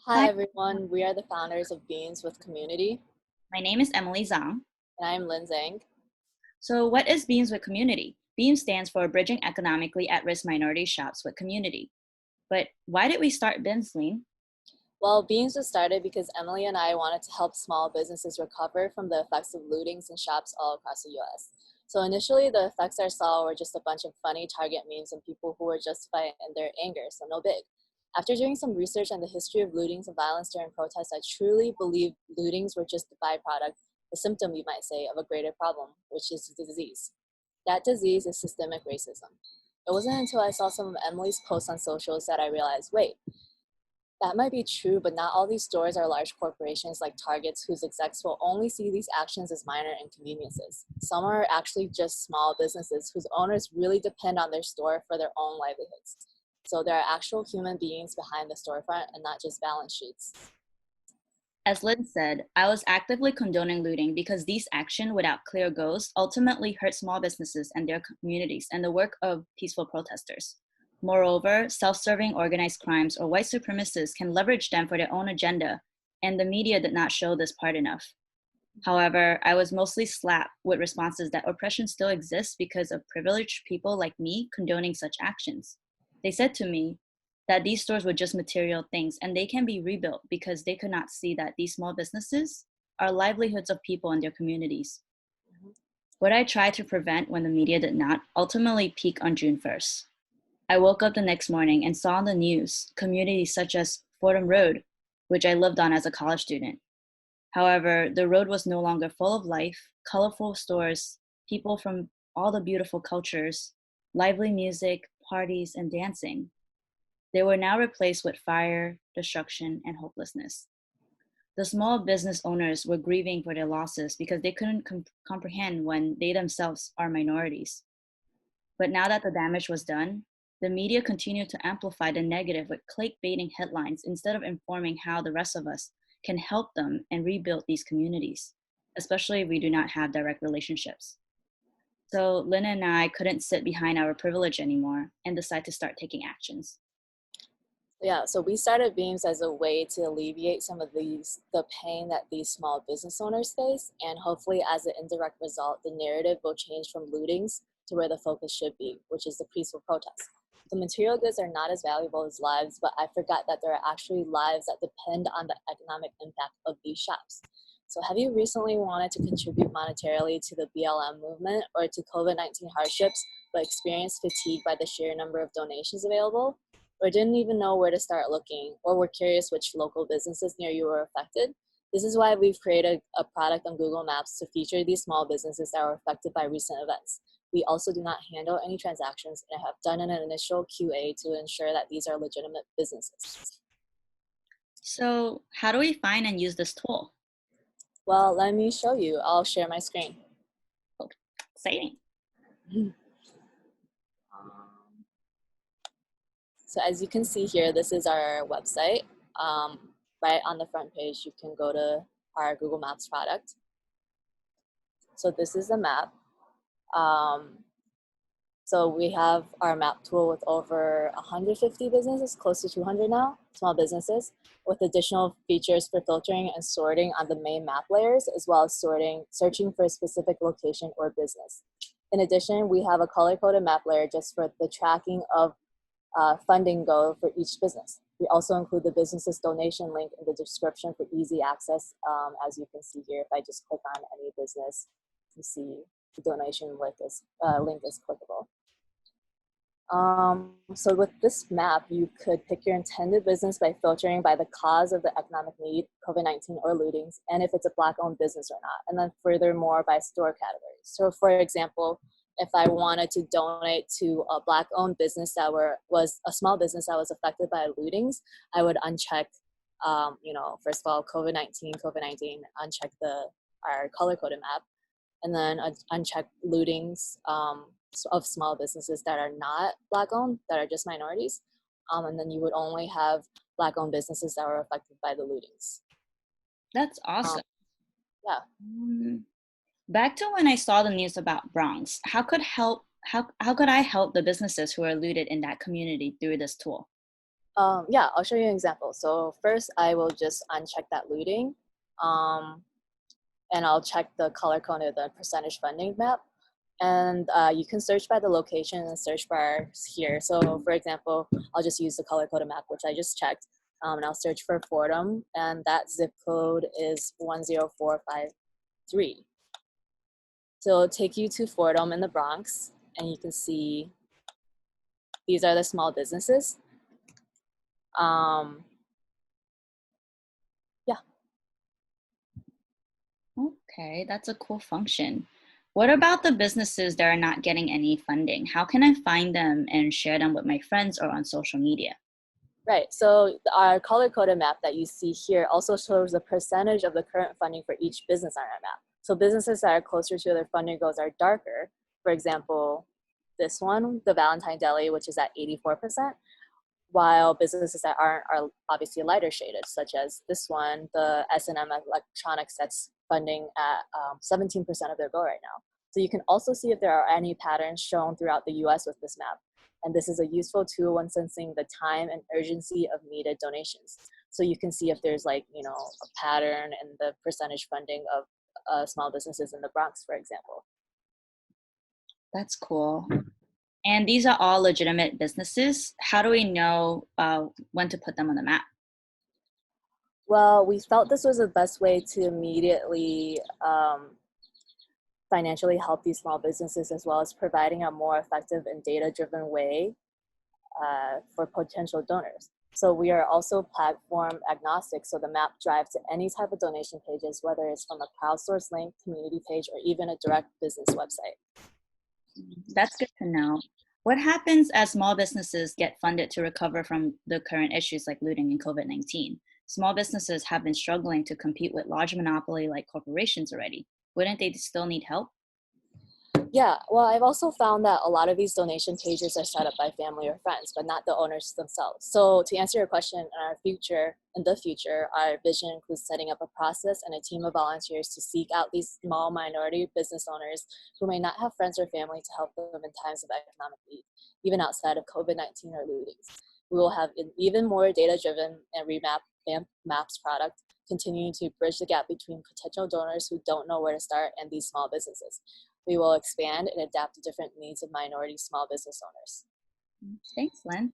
Hi Hi, everyone, we are the founders of Beans with Community, my name is Emily Zhang. and I'm Lin Zhang. So, what is Beams with Community? Beam stands for Bridging Economically at Risk Minority Shops with Community. But why did we start Beams, Lean? Well, Beans was started because Emily and I wanted to help small businesses recover from the effects of lootings in shops all across the US. So initially, the effects I saw were just a bunch of funny Target memes and people who were justified in their anger, so no big. After doing some research on the history of lootings and violence during protests, I truly believe lootings were just the byproduct, the symptom, you might say, of a greater problem, which is disease. That disease is systemic racism. It wasn't until I saw some of Emily's posts on socials that I realized, wait, that might be true, but not all these stores are large corporations like Targets whose execs will only see these actions as minor inconveniences. Some are actually just small businesses whose owners really depend on their store for their own livelihoods. So there are actual human beings behind the storefront and not just balance sheets. As Lynn said, I was actively condoning looting because these actions without clear goals ultimately hurt small businesses and their communities and the work of peaceful protesters. Moreover, self-serving organized crimes or white supremacists can leverage them for their own agenda, and the media did not show this part enough. However, I was mostly slapped with responses that oppression still exists because of privileged people like me condoning such actions. They said to me that these stores were just material things and they can be rebuilt because they could not see that these small businesses are livelihoods of people in their communities. What I tried to prevent when the media did not ultimately peak on June 1st. I woke up the next morning and saw on the news communities such as Fordham Road, which I lived on as a college student. However, the road was no longer full of life, colorful stores, people from all the beautiful cultures, lively music, parties, and dancing. They were now replaced with fire, destruction, and hopelessness. The small business owners were grieving for their losses because they couldn't comprehend when they themselves are minorities. But now that the damage was done, the media continued to amplify the negative with clickbaiting headlines instead of informing how the rest of us can help them and rebuild these communities, especially if we do not have direct relationships. So Lynn and I couldn't sit behind our privilege anymore and decided to start taking actions. Yeah, so we started Beams as a way to alleviate some of the pain that these small business owners face, and hopefully as an indirect result, the narrative will change from lootings to where the focus should be, which is the peaceful protest. The material goods are not as valuable as lives, but I forgot that there are actually lives that depend on the economic impact of these shops. So have you recently wanted to contribute monetarily to the BLM movement or to COVID-19 hardships, but experienced fatigue by the sheer number of donations available? Or didn't even know where to start looking, or were curious which local businesses near you were affected? This is why we've created a product on Google Maps to feature these small businesses that were affected by recent events. We also do not handle any transactions and have done an initial QA to ensure that these are legitimate businesses. So, how do we find and use this tool? Well, let me show you. I'll share my screen. Oh, exciting. So as you can see here, this is our website. Right on the front page, you can go to our Google Maps product. So this is the map. Um, so we have our map tool with over 150 businesses, close to 200 now, small businesses, with additional features for filtering and sorting on the main map layers, as well as searching for a specific location or business. In addition, we have a color-coded map layer just for the tracking of funding go for each business. We also include the business's donation link in the description for easy access. As you can see here, if I just click on any business, you see the donation link is clickable. So with this map, you could pick your intended business by filtering by the cause of the economic need, COVID-19 or lootings, and if it's a Black-owned business or not, and then furthermore by store categories. So for example, if I wanted to donate to a Black-owned business that was a small business that was affected by lootings, I would uncheck, first of all, COVID-19, uncheck our color-coded map, and then uncheck lootings of small businesses that are not Black-owned, that are just minorities. And then you would only have Black-owned businesses that were affected by the lootings. That's Um, awesome. yeah. Back to when I saw the news about Bronx, how could I help the businesses who are looted in that community through this tool? Yeah, I'll show you an example. So first I will just uncheck that looting. Um, and I'll check the color coded the percentage funding map. And you can search by the location in the search bar here. So for example, I'll just use the color coded map, which I just checked. And I'll search for Fordham, and that zip code is 10453. So it'll take you to Fordham in the Bronx, and you can see these are the small businesses. Um, yeah. Okay, that's a cool function. What about the businesses that are not getting any funding? How can I find them and share them with my friends or on social media? Right, so our color-coded map that you see here also shows the percentage of the current funding for each business on our map. So businesses that are closer to their funding goals are darker. For example, this one, the Valentine Deli, which is at 84%, while businesses that aren't are obviously lighter shaded, such as this one, the S&M Electronics, that's funding at 17% of their goal right now. So you can also see if there are any patterns shown throughout the US with this map. And this is a useful tool when sensing the time and urgency of needed donations. So you can see if there's like, a pattern in the percentage funding of small businesses in the Bronx, for example. That's cool. And these are all legitimate businesses. How do we know when to put them on the map? Well, we felt this was the best way to immediately financially help these small businesses, as well as providing a more effective and data-driven way for potential donors. So we are also platform agnostic, so the map drives to any type of donation pages, whether it's from a crowdsourced link, community page, or even a direct business website. That's good to know. What happens as small businesses get funded to recover from the current issues like looting and COVID-19? Small businesses have been struggling to compete with large monopoly like corporations already. Wouldn't they still need help? Yeah, well, I've also found that a lot of these donation pages are set up by family or friends, but not the owners themselves. So to answer your question, in the future, our vision includes setting up a process and a team of volunteers to seek out these small minority business owners who may not have friends or family to help them in times of economic need, even outside of COVID-19 or lootings. We will have an even more data-driven and maps product, continuing to bridge the gap between potential donors who don't know where to start and these small businesses. We will expand and adapt to different needs of minority small business owners. Thanks, Lynn.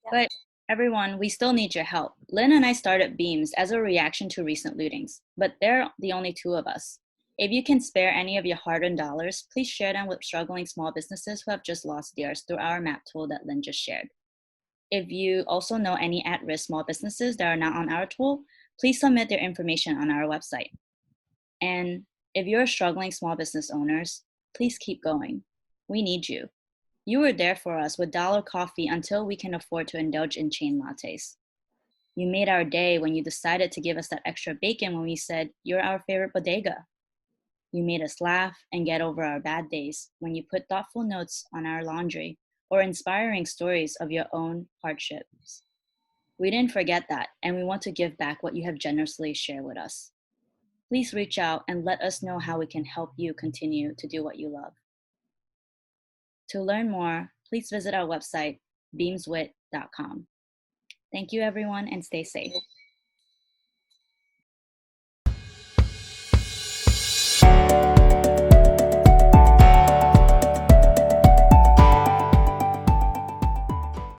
Yeah. But everyone, we still need your help. Lynn and I started Beams as a reaction to recent lootings, but they're the only two of us. If you can spare any of your hard-earned dollars, please share them with struggling small businesses who have just lost theirs through our map tool that Lynn just shared. If you also know any at-risk small businesses that are not on our tool, please submit their information on our website. And if you're struggling small business owners, please keep going. We need you. You were there for us with dollar coffee until we can afford to indulge in chain lattes. You made our day when you decided to give us that extra bacon when we said, "You're our favorite bodega." You made us laugh and get over our bad days when you put thoughtful notes on our laundry or inspiring stories of your own hardships. We didn't forget that, and we want to give back what you have generously shared with us. Please reach out and let us know how we can help you continue to do what you love. To learn more, please visit our website, beamswit.com. Thank you, everyone, and stay safe.